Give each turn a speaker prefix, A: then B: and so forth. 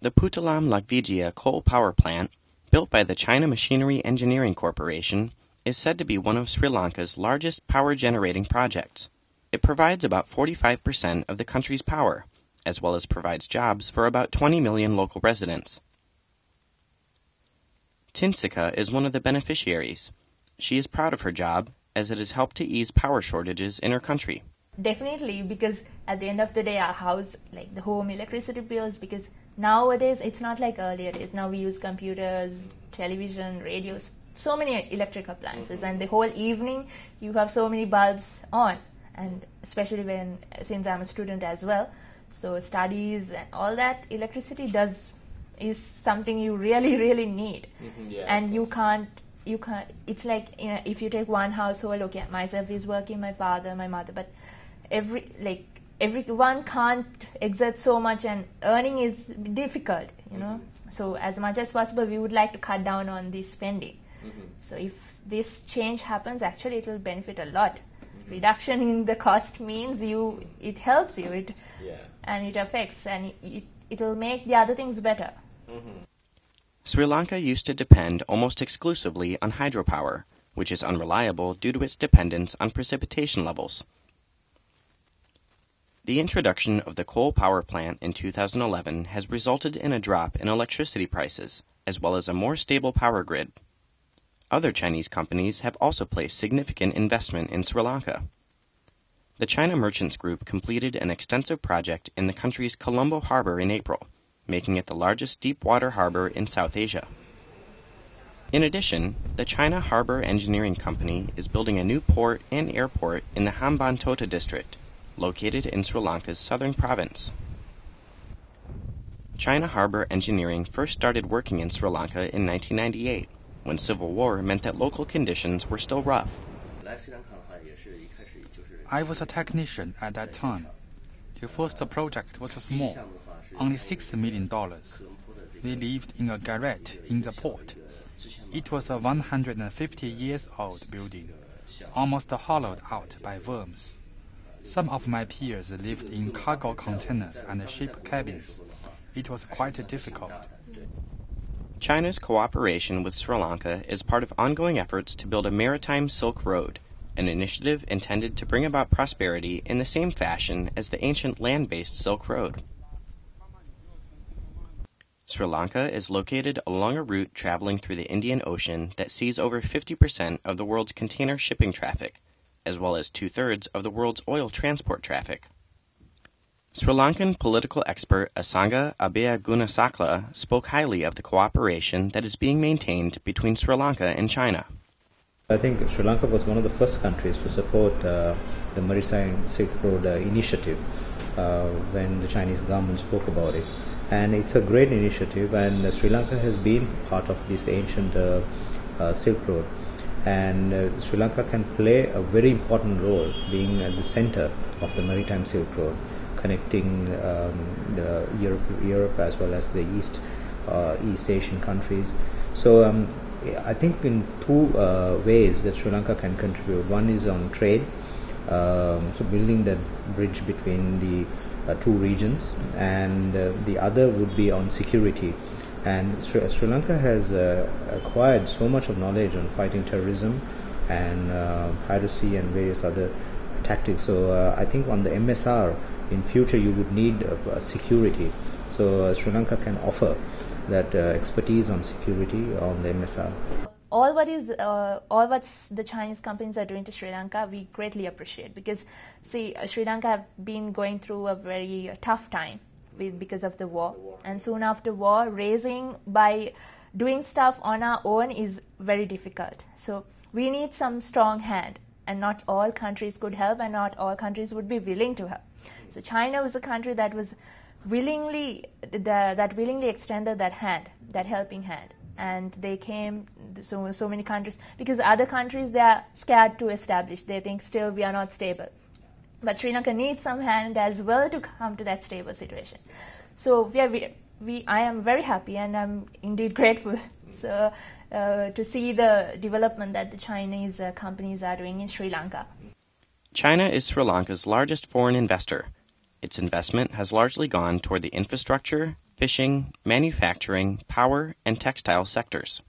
A: The Pilam Lagvijia coal power plant, built by the China Machinery Engineering Corporation, is said to be one of Sri Lanka's largest power-generating projects. It provides about 45% of the country's power, as well as provides jobs for about 20 million local residents. Tinsika is one of the beneficiaries. She is proud of her job, as it has helped to ease power shortages in her country.
B: Definitely, because at the end of the day, our house, like the home electricity bills, because nowadays it's not like earlier days. Now we use computers, television, radios, so many electric appliances, and the whole evening you have so many bulbs on, and especially since I'm a student as well, so studies and all that, electricity is something you really need. And you can't, it's like, if you take one household, okay, myself is working, my father, my mother, but everyone can't exert so much, and earning is difficult, So as much as possible, we would like to cut down on the spending. So if this change happens, actually it will benefit a lot. Reduction in the cost means it helps you, and it affects, and it will make the other things better.
A: Sri Lanka used to depend almost exclusively on hydropower, which is unreliable due to its dependence on precipitation levels. The introduction of the coal power plant in 2011 has resulted in a drop in electricity prices, as well as a more stable power grid. Other Chinese companies have also placed significant investment in Sri Lanka. The China Merchants Group completed an extensive project in the country's Colombo harbor in April, making it the largest deep-water harbor in South Asia. In addition, the China Harbor Engineering Company is building a new port and airport in the Hambantota district, located in Sri Lanka's southern province. China Harbor Engineering first started working in Sri Lanka in 1998, when civil war meant that local conditions were still rough.
C: I was a technician at that time. The first project was small, only $6 million. We lived in a garret in the port. It was a 150-year-old building, almost hollowed out by worms. Some of my peers lived in cargo containers and ship cabins. It was quite difficult.
A: China's cooperation with Sri Lanka is part of ongoing efforts to build a Maritime Silk Road, an initiative intended to bring about prosperity in the same fashion as the ancient land-based Silk Road. Sri Lanka is located along a route traveling through the Indian Ocean that sees over 50% of the world's container shipping traffic, as well as 2/3 of the world's oil transport traffic. Sri Lankan political expert Asanga Abhiyagunasakla spoke highly of the cooperation that is being maintained between Sri Lanka and China.
D: I think Sri Lanka was one of the first countries to support the Maritime Silk Road initiative when the Chinese government spoke about it. And it's a great initiative, and Sri Lanka has been part of this ancient Silk Road. And Sri Lanka can play a very important role being at the center of the Maritime Silk Road, connecting the Europe as well as the East Asian countries. So I think in two ways that Sri Lanka can contribute. One is on trade, so building that bridge between the two regions, and the other would be on security. And Sri Lanka has acquired so much of knowledge on fighting terrorism and piracy and various other tactics. So I think on the MSR, in future you would need security. So Sri Lanka can offer that expertise on security on the MSR.
B: All what the Chinese companies are doing to Sri Lanka, we greatly appreciate, because see, Sri Lanka have been going through a very tough time because of the war, and soon after war, raising by doing stuff on our own is very difficult. So we need some strong hand, and not all countries could help, and not all countries would be willing to help. So China was a country that was willingly extended that hand, that helping hand. And they came, so many countries, because other countries, they are scared to establish. They think still we are not stable. But Sri Lanka needs some hand as well to come to that stable situation. So I am very happy, and I'm indeed grateful to see the development that the Chinese companies are doing in Sri Lanka.
A: China is Sri Lanka's largest foreign investor. Its investment has largely gone toward the infrastructure, fishing, manufacturing, power, and textile sectors.